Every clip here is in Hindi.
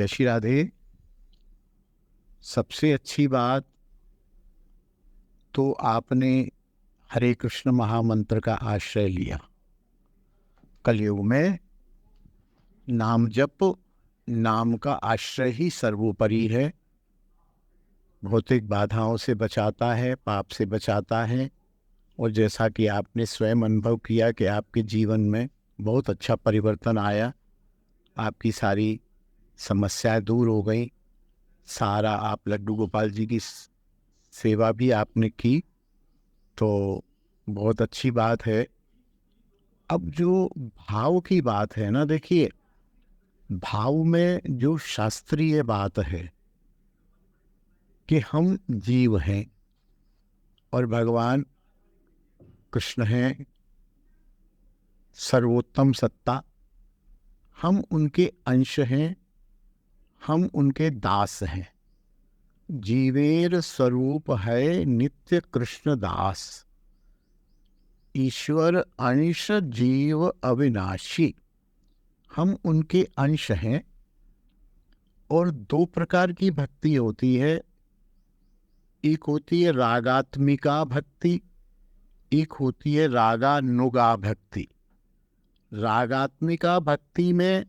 जय श्री राधे। सबसे अच्छी बात तो आपने हरे कृष्ण महामंत्र का आश्रय लिया। कलयुग में नाम जप, नाम का आश्रय ही सर्वोपरि है। भौतिक बाधाओं से बचाता है, पाप से बचाता है। और जैसा कि आपने स्वयं अनुभव किया कि आपके जीवन में बहुत अच्छा परिवर्तन आया, आपकी सारी समस्याएं दूर हो गई। सारा आप लड्डू गोपाल जी की सेवा भी आपने की, तो बहुत अच्छी बात है। अब जो भाव की बात है ना, देखिए, भाव में जो शास्त्रीय बात है कि हम जीव हैं और भगवान कृष्ण हैं सर्वोत्तम सत्ता। हम उनके अंश हैं, हम उनके दास हैं। जीवेर स्वरूप है नित्य कृष्ण दास, ईश्वर अंश जीव अविनाशी। हम उनके अंश हैं। और दो प्रकार की भक्ति होती है। एक होती है रागात्मिका भक्ति, एक होती है रागानुगा भक्ति। रागात्मिका भक्ति में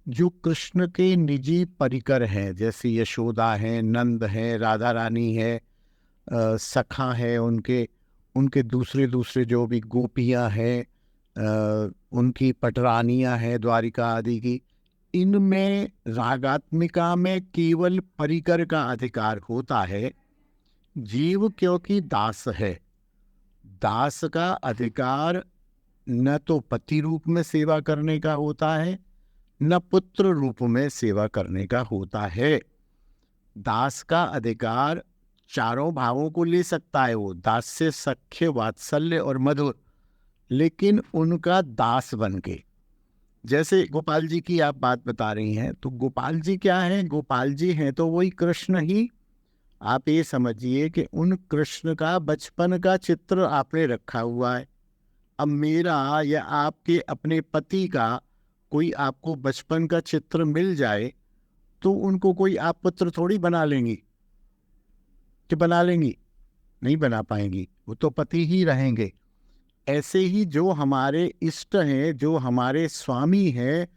जो कृष्ण के निजी परिकर हैं, जैसे यशोदा है, नंद है, राधा रानी है, सखा है, उनके उनके दूसरे दूसरे जो भी गोपियां हैं, उनकी पटरानियां हैं द्वारिका आदि की, इनमें रागात्मिका में केवल परिकर का अधिकार होता है। जीव क्योंकि दास है, दास का अधिकार न तो पति रूप में सेवा करने का होता है, न पुत्र रूप में सेवा करने का होता है। दास का अधिकार चारों भावों को ले सकता है, वो दास्य, सख्य, वात्सल्य और मधुर, लेकिन उनका दास बन के। जैसे गोपाल जी की आप बात बता रही हैं, तो गोपाल जी क्या हैं? गोपाल जी हैं तो वही कृष्ण ही। आप ये समझिए कि उन कृष्ण का बचपन का चित्र आपने रखा हुआ है। अब मेरा या आपके अपने पति का कोई आपको बचपन का चित्र मिल जाए तो उनको कोई आप पुत्र थोड़ी बना लेंगी, कि बना लेंगी? नहीं बना पाएंगी, वो तो पति ही रहेंगे। ऐसे ही जो हमारे इष्ट हैं, जो हमारे स्वामी हैं,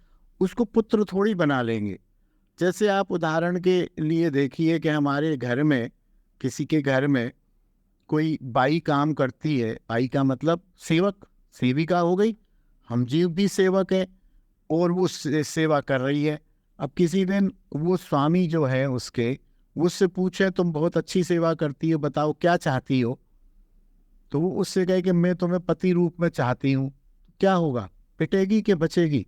उसको पुत्र थोड़ी बना लेंगे। जैसे आप उदाहरण के लिए देखिए कि हमारे घर में, किसी के घर में कोई बाई काम करती है। बाई का मतलब सेवक, सेविका हो गई। हम जीव भी सेवक है और वो सेवा कर रही है। अब किसी दिन वो स्वामी जो है उसके, वो उससे पूछे तुम बहुत अच्छी सेवा करती हो, बताओ क्या चाहती हो? तो वो उससे कहे कि मैं तुम्हें पति रूप में चाहती हूँ। क्या होगा? पिटेगी कि बचेगी?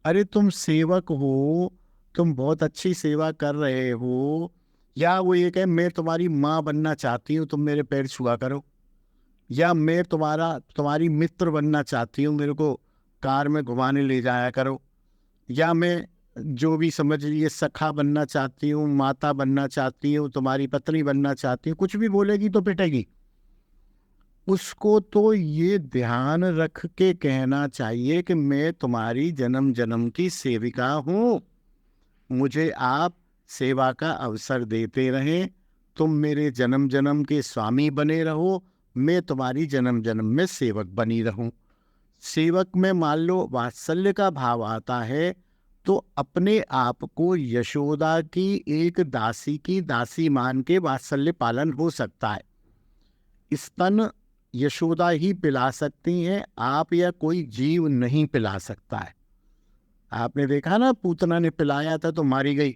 अरे तुम सेवक हो, तुम बहुत अच्छी सेवा कर रहे हो। या वो ये कहे मैं तुम्हारी माँ बनना चाहती हूँ, तुम मेरे पैर छुआ करो। या मैं तुम्हारी मित्र बनना चाहती हूँ, मेरे को कार में घुमाने ले जाया करो। या मैं जो भी समझ लीजिए सखा बनना चाहती हूँ, माता बनना चाहती हूँ, तुम्हारी पत्नी बनना चाहती हूँ। कुछ भी बोलेगी तो पिटेगी। उसको तो ये ध्यान रख के कहना चाहिए कि मैं तुम्हारी जन्म जन्म की सेविका हूँ, मुझे आप सेवा का अवसर देते रहें, तुम मेरे जन्म जन्म के स्वामी बने रहो, मैं तुम्हारी जन्म जन्म में सेवक बनी रहूं। सेवक में मान लो वात्सल्य का भाव आता है तो अपने आप को यशोदा की एक दासी की दासी मान के वात्सल्य पालन हो सकता है। स्तन यशोदा ही पिला सकती हैं, आप या कोई जीव नहीं पिला सकता है। आपने देखा ना, पूतना ने पिलाया था तो मारी गई।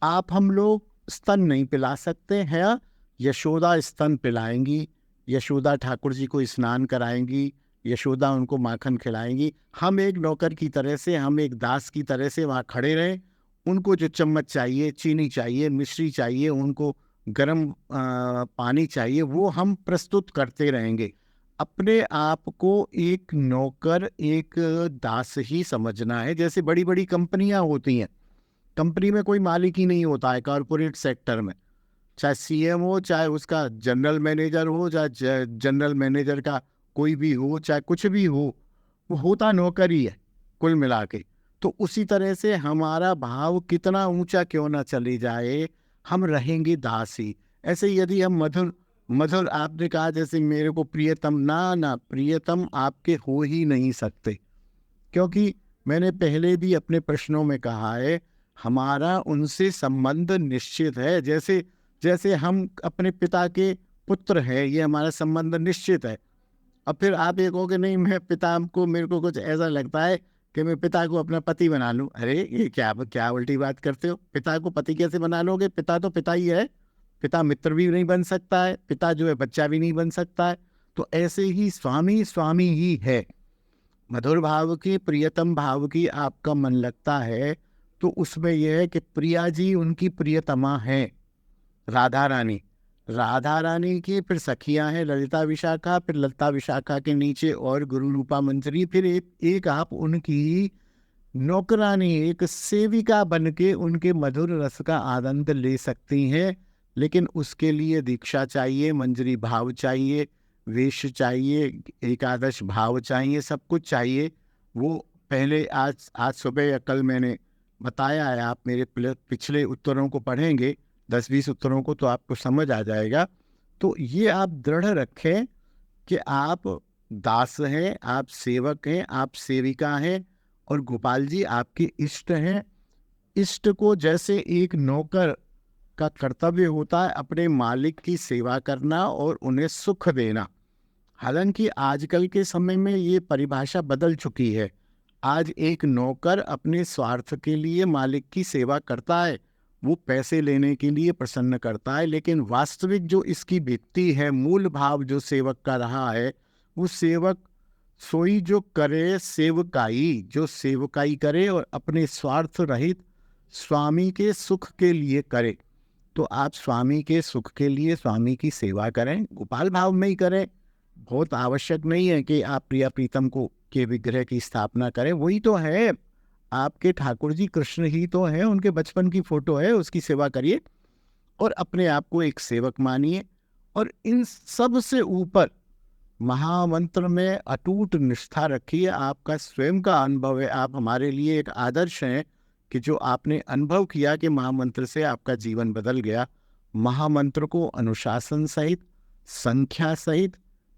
आप हम लोग स्तन नहीं पिला सकते हैं। यशोदा स्तन पिलाएंगी, यशोदा ठाकुर जी को स्नान कराएंगी, यशोदा उनको माखन खिलाएंगी। हम एक नौकर की तरह से, हम एक दास की तरह से वहाँ खड़े रहें। उनको जो चम्मच चाहिए, चीनी चाहिए, मिश्री चाहिए, उनको गर्म पानी चाहिए, वो हम प्रस्तुत करते रहेंगे। अपने आप को एक नौकर, एक दास ही समझना है। जैसे बड़ी बड़ी कंपनियां होती हैं, कंपनी में कोई मालिक ही नहीं होता है। कॉरपोरेट सेक्टर में चाहे सीएम हो, चाहे उसका जनरल मैनेजर हो, चाहे जनरल मैनेजर का कोई भी हो, चाहे कुछ भी हो, वो होता नौकर ही है कुल मिला के। तो उसी तरह से हमारा भाव कितना ऊंचा क्यों ना चली जाए, हम रहेंगे दास ही। ऐसे यदि हम मधुर मधुर, आपने कहा जैसे मेरे को प्रियतम, ना प्रियतम आपके हो ही नहीं सकते, क्योंकि मैंने पहले भी अपने प्रश्नों में कहा है हमारा उनसे संबंध निश्चित है। जैसे जैसे हम अपने पिता के पुत्र हैं, ये हमारा संबंध निश्चित है। अब फिर आप ये कहोगे नहीं, मैं पिता को, मेरे को कुछ ऐसा लगता है कि मैं पिता को अपना पति बना लूं। अरे ये क्या क्या उल्टी बात करते हो, पिता को पति कैसे बना लोगे? पिता तो पिता ही है, पिता मित्र भी नहीं बन सकता है, पिता जो है बच्चा भी नहीं बन सकता है। तो ऐसे ही स्वामी स्वामी ही है। मधुर भाव की, प्रियतम भाव की आपका मन लगता है तो उसमें यह है कि प्रिया जी उनकी प्रियतमा है, राधा रानी। राधा रानी की फिर सखियां हैं ललिता विशाखा, फिर ललिता विशाखा के नीचे और गुरु रूपा मंजरी, फिर एक आप उनकी नौकरानी, एक सेविका बन के उनके मधुर रस का आनंद ले सकती हैं। लेकिन उसके लिए दीक्षा चाहिए, मंजरी भाव चाहिए, वेश चाहिए, एकादश भाव चाहिए, सब कुछ चाहिए। वो पहले आज सुबह या कल मैंने बताया है, आप मेरे पिछले उत्तरों को पढ़ेंगे 10-20 उत्तरों को तो आपको समझ आ जाएगा। तो ये आप दृढ़ रखें कि आप दास हैं, आप सेवक हैं, आप सेविका हैं और गोपाल जी आपके इष्ट हैं। इष्ट को जैसे एक नौकर का कर्तव्य होता है अपने मालिक की सेवा करना और उन्हें सुख देना। हालांकि आजकल के समय में ये परिभाषा बदल चुकी है। आज एक नौकर अपने स्वार्थ के लिए मालिक की सेवा करता है, वो पैसे लेने के लिए प्रसन्न करता है, लेकिन वास्तविक जो इसकी भित्ति है, मूल भाव जो सेवक का रहा है, वो सेवक सोई जो करे सेवकाई, जो सेवकाई करे और अपने स्वार्थ रहित स्वामी के सुख के लिए करे। तो आप स्वामी के सुख के लिए स्वामी की सेवा करें, गोपाल भाव में ही करें। बहुत आवश्यक नहीं है कि आप प्रिया प्रीतम को के विग्रह की स्थापना करें, वही तो है आपके ठाकुर जी, कृष्ण ही तो है, उनके बचपन की फोटो है, उसकी सेवा करिए और अपने आप को एक सेवक मानिए। और इन सब से ऊपर महामंत्र में अटूट निष्ठा रखिए। आपका स्वयं का अनुभव है, आप हमारे लिए एक आदर्श हैं कि जो आपने अनुभव किया कि महामंत्र से आपका जीवन बदल गया। महामंत्र को अनुशासन सहित, संख्या सहित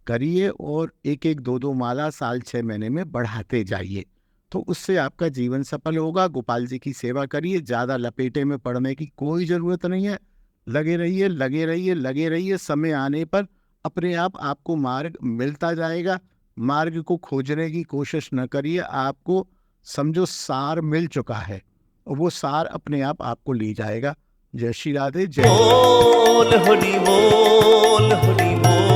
करिए और 1-1, 2-2 माला साल 6 महीने में बढ़ाते जाइए, तो उससे आपका जीवन सफल होगा। गोपाल जी की सेवा करिए, ज़्यादा लपेटे में पड़ने की कोई ज़रूरत नहीं है। लगे रहिए, लगे रहिए, लगे रहिए। समय आने पर अपने आप आपको मार्ग मिलता जाएगा। मार्ग को खोजने की कोशिश न करिए, आपको समझो सार मिल चुका है, वो सार अपने आप आपको ले जाएगा। जय श्री राधे, जय बोल हरि बोल हरि बोल।